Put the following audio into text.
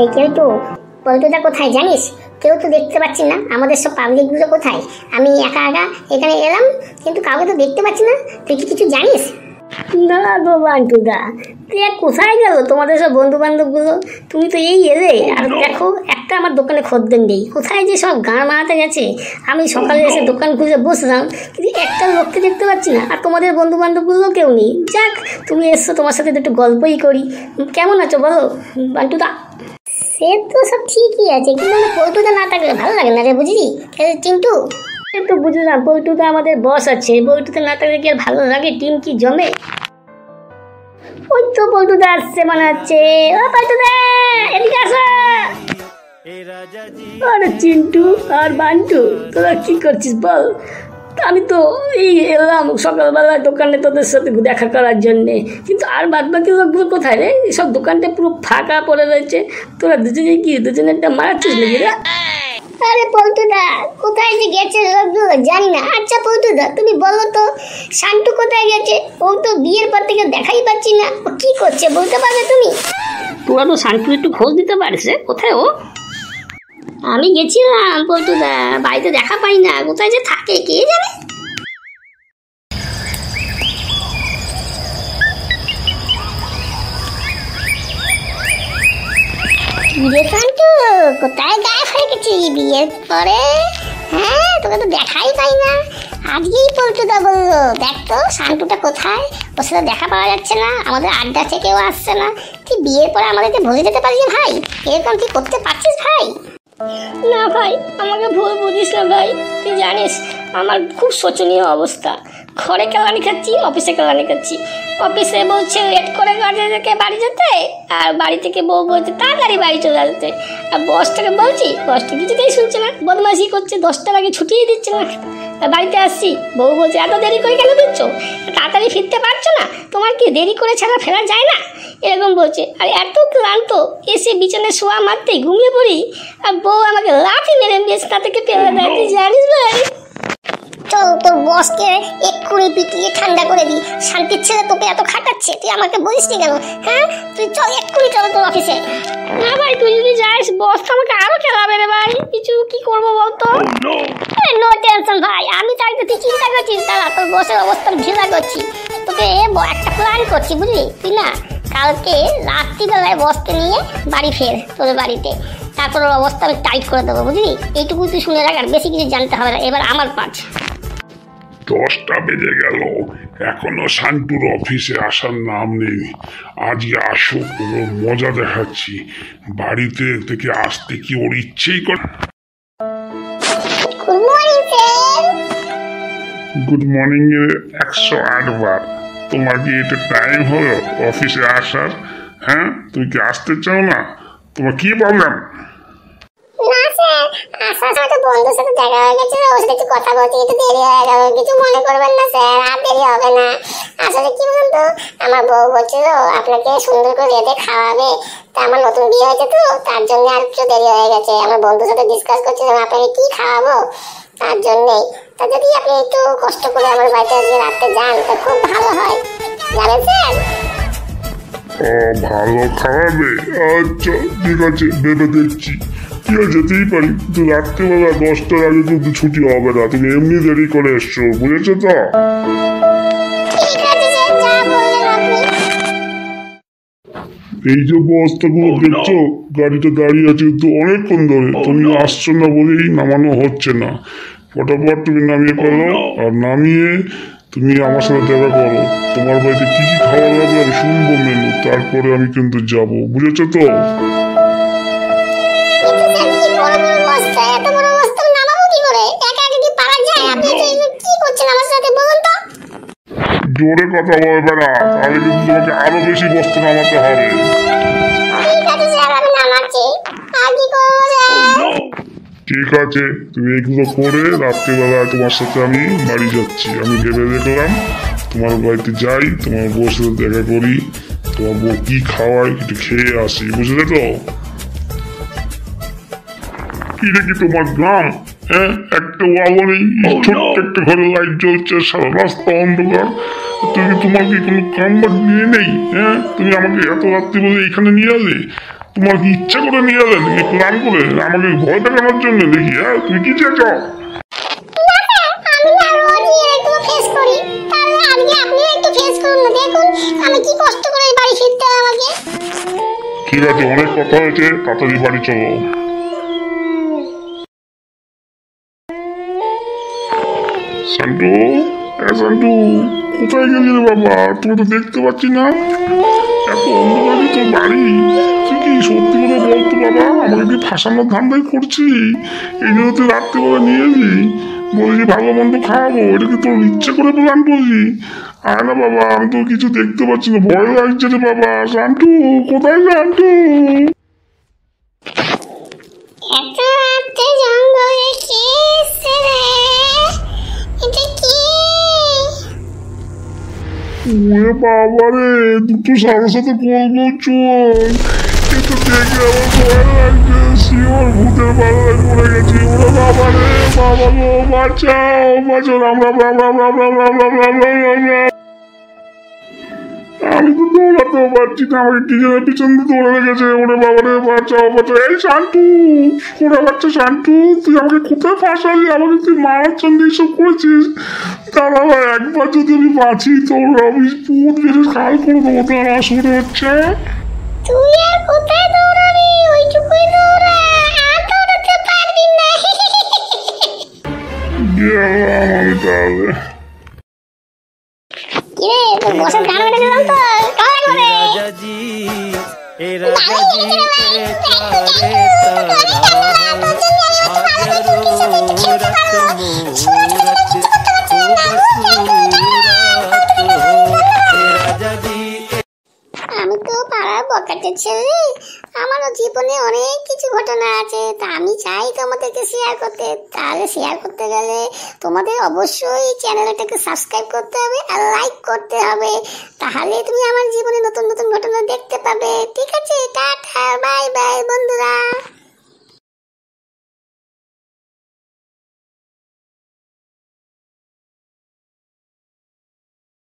এই কেউ তো পল্টুদা কোথায় জানিস? কেউ তো দেখতে পাচ্ছি না, আমাদের সব পাবলিকগুলো কোথায়? আমি একা একা এখানে এলাম, কিন্তু কাউকে তো দেখতে পাচ্ছি না। তুই কি কিছু জানিস? না গো বান্টুদা, তুই কোথায় গেল তোমাদের সব বন্ধু বান্ধবগুলো? তুমি তো এই এলে, আর দেখো একটা আমার দোকানে খদ্দের নেই, কোথায় যে সব গান মারাতে গেছে। আমি সকালে এসে দোকান খুঁজে বসলাম, কিন্তু একটা লোককে দেখতে পাচ্ছি না, আর তোমাদের বন্ধু বান্ধবগুলো কেউ নেই। যাক, তুমি এসছো, তোমার সাথে একটু গল্পই করি। কেমন আছো বলো বান্টুদা? সে তো সব ঠিকই আছে, কিন্তু পল্টুদা না থাকলে ভালো লাগে না রে, বুঝলি চিন্টু? তো বুঝলাম, পল্টুদা আমাদের বস আছে, পল্টুদা না থাকলে কি আর ভালো লাগে? টিম কি জমে? ওই তো পল্টুদা আসছে মনে হচ্ছে। ও পল্টুদা, এদিকে আসো। আরে চিন্টু আর বান্টু, তোরা কি করছিস বল? আমি তো এই এলাম সকালবেলা দোকানে তোদের সাথে দেখা করার জন্যে, কিন্তু আর বাদ বাকি লোকগুলো কোথায় রে? সব দোকানটা পুরো ফাঁকা পড়ে রয়েছে। তোরা দুজনে কি দুজনেরটা মারাচ্ছিস নাকি রে? আরে পল্টুদা, কোথায় যে গেছে লোকগুলো জানি না। আচ্ছা পল্টুদা, তুমি বলো তো, শান্টু কোথায় গেছে? ও তো বিয়ের পর থেকে দেখাই পাচ্ছি না, ও কি করছে বলতে পারবে তুমি? তোরা তো শান্টু একটু খোঁজ দিতে পারিস রে, কোথায় ও? আমি গেছিলাম পল্টুদা, বাড়িতে দেখা পাই না, কোথায় যে থাকে কে জানে। শান্টু কোথায় গায়েব হয়ে গেছিস বিয়ের পরে? হ্যাঁ, তোকে তো দেখাই পাই না। আজকেই পল্টুদা বললো, দেখ তো শান্টুটা কোথায়, ওর সাথে দেখা পাওয়া যাচ্ছে না, আমাদের আড্ডা থেকেও আসছে না। তুই বিয়ের পরে আমাদেরকে ভুলে যেতে পারিস ভাই? এরকম তুই করতে পারছিস ভাই? না ভাই, আমাকে ভুল বুঝিস না ভাই। তুই জানিস আমার খুব শোচনীয় অবস্থা। ঘরে কেলানি খাচ্ছি, অফিসে কেলানি খাচ্ছি। অফিসে বলছে লেট করে গাড়ি থেকে বাড়ি যেতে, আর বাড়ি থেকে বউ বলছে তাড়াতাড়ি বাড়ি চলে আসতে। আর বসটাকে বলছি, বসটা কিছুতেই শুনছে না, বদমাশি করছে, 10টার আগে ছুটিয়ে দিচ্ছে না। বাড়িতে আসছি, বউ বলছে এত দেরি করে কেন দিচ্ছ, তাড়াতাড়ি ফিরতে পারছো না, তোমার কি দেরি করে ছাড়া ফেরা যায় না, এরকম বলছে। আর এত ক্লান্ত, এসে বিছানায় শোয়া মারতেই ঘুমিয়ে পড়ি, আর বউ আমাকে লাঠি মেরে বিছানা থেকে ফেলে দেয়। তুই জানিস ভাই? চল তোর বসকে এক্ষুনি পিটিয়ে ঠান্ডা করে দি। শান্তির ছেলে তোকে এত খাটাচ্ছে, তুই আমাকে বলিস নি কেন? হ্যাঁ, তুই চল এক্ষুনি, চল তোর অফিসে। না ভাই, তুই যদি যাস বস তো আমাকে আরো খেলাবে রে ভাই। কিছু কি করবো বলতো? নো টেনশন ভাই, আমি চাইতে তুই চিন্তা করছিস, দাঁড়া তোর বসের অবস্থা ঢিলা করছি। তোকে একটা প্ল্যান করছি বুঝলি, তুই না কালকে রাত্রিবেলায় বসকে নিয়ে বাড়ি ফের তোর বাড়িতে, তারপর ওর অবস্থা আমি টাইট করে দেবো বুঝলি। এইটুকু তুই শুনে রাখ, আর বেশি কিছু জানতে হবে না। এবার আমার পাঁচ 10টা বেজে গেল, এখনো শান্তুর অফিসে আসার নাম নেই। আজকে আসুক, ওর মজা দেখাচ্ছি। বাড়িতে থেকে আসতে কি ওর ইচ্ছেই করে? Good morning sir. Good morning এর 108 বার। তোমার কি এটা টাইম হলো অফিসে আসার? হ্যাঁ, তুমি কি আসতে চাও না? তোমার কি প্রবলেম? না স্যার, আসার সাথে বন্ধুর সাথে দেখা হয়ে গেছে, ওর সাথে একটু কথা বলতে একটু দেরি হয়ে গেল, কিছু মনে করবেন না স্যার, আর দেরি হবে না। আসলে কি বলুন তো, আমার বউ বলছিল আপনাকে সুন্দর করে রেঁধে খাওয়াবে, তা আমার নতুন বিয়ে হয়েছে তো, তার জন্য আর একটু দেরি হয়ে গেছে। আমার বন্ধুর সাথে ডিসকাস করছিলাম আপনাকে কি খাওয়াবো, তার জন্যই। তা যদি আপনি একটু কষ্ট করে আমার বাড়িতে আজকে রাত্রে যান তা খুব ভালো হয়, জানেন স্যার? ভালো খাওয়াবে? আচ্ছা ঠিক আছে, ভেবে দেখছি। কি যেতেই পারি, কিন্তু রাত্রেবেলা 10টার আগে কিন্তু ছুটি হবে না। তুমি এমনি দেরি করে এসছো, বুঝেছো তো? এই যে বস্তাগুলো দেখছো, গাড়িটা দাঁড়িয়ে আছে কিন্তু অনেকক্ষণ ধরে, তুমি আসছো না বলেই নামানো হচ্ছে না। ফটাফট তুমি নামিয়ে ফেলো, আর নামিয়ে তুমি আমার সাথে দেখা করো। তোমার বাড়িতে কি কি খাওয়া লাগবে আমি শুনবো মেনু, তারপরে আমি কিন্তু যাব, বুঝেছো তো? জোরে কথা বলবে না, তাহলে কিন্তু তোমাকে আরো বেশি বস্তা নামাতে হবে। ঠিক আছে, তুমি এগুলো করে রাত্রিবেলা তোমার সাথে আমি বাড়ি যাচ্ছি। আমি ভেবে দেখলাম তোমার বাড়িতে যাই, তোমার বউর সাথে দেখা করি, তোমার বউ কি খাওয়ায় একটু খেয়ে আসি, বুঝলে তো? এটা কি তোমার গ্রাম? হ্যাঁ, একটা আলো নেই, ছোট্ট একটা ঘরে লাইট জ্বলছে, সারা রাস্তা অন্ধকার। তোমার কি কোনো কাম বাদ নিয়ে নেই? হ্যাঁ, তুমি আমাকে এত রাত্রি বলে এখানে নিয়ে এলে। তোমার কি ইচ্ছা করে নিয়ে এলেন নাকি প্ল্যান করে আমাকে ভয় দেখানোর জন্য দেখি? হ্যাঁ, তুমি কি চেয়েছ? আমি না রোজই এরকম ফেস করি, তাহলে আজকে আপনিও একটু ফেস করুন না, দেখুন আমি কি কষ্ট করে বাড়ি ফিরতে হয় আমাকে। ঠিক আছে, অনেক কথা হয়েছে, তাড়াতাড়ি বাড়ি চলো। শান্টু, শান্টু, কোথায় গেলি রে বাবা? তুমি তো দেখতে পাচ্ছি না, এত অন্ধকারে তোর বাড়ি। তুই কি সত্যি করে বলতো বাবা, আমাকে কি ফাঁসানোর ধান্দাই করছি? এই জন্য তুই রাত্রিবেলা নিয়ে এলি, বলছি ভালো মন্দ খাওয়াবো, এটা কি তোর ইচ্ছে করে প্ল্যান করলি? আয় না বাবা, আমি তো কিছু দেখতে পাচ্ছি না, ভয় লাগছে রে বাবা। শান্টু, কোথায় শান্টু? এত রাতে জঙ্গলে কে এসছে রে? এটা কি? ওরে বাবা রে, দুটো সাথে সাথে গোল গোল চোখ, এটা দেখে আমার ভয় লাগছে, শিওর ভূতের পাল্লায় পড়ে গেছি। ওরে বাবা রে, বাবা গো, বাঁচাও বাঁচাও, রাম রাম রাম রাম রাম রাম রাম রাম রাম রাম রাম রাম। আমি তো দৌড়াতেও পারছি না, আমাকে কি যেন পিছন দিয়ে দৌড়ে লেগেছে। ওরে বাবা রে, বাঁচাও বাঁচাও। এই শান্টু, ওরা বাচ্চা শান্টু, তুই আমাকে কোথায় ফাঁসালি? আমাকে তুই মারার জন্য এইসব করেছিস? দাঁড়া ভাই, একবার যদি আমি বাঁচি তোর আমি পুরো মেরে খাল করে দেবো। তার আসলে হচ্ছে তুই আর কোথায় দৌড়াবি? ওইটুকুই দৌড়া, আর দৌড়াতে পারবি না। গেলাম আমি তাহলে। কিরে, তোর বসের গান বেড়ে গেলাম তো, কারা করে? আমি তো পাড়ার বকাটে ছেলে, আমারও জীবনে অনেক কিছু ঘটনা আছে, তা আমি চাই তোমাদেরকে শেয়ার করতে। তাহলে শেয়ার করতে গেলে তোমাদের অবশ্যই চ্যানেলটাকে সাবস্ক্রাইব করতে হবে আর লাইক করতে হবে, তাহলে তুমি আমার জীবনে নতুন নতুন ঘটনা দেখতে পাবে। ঠিক আছে, টাটা, বাই বাই বন্ধুরা।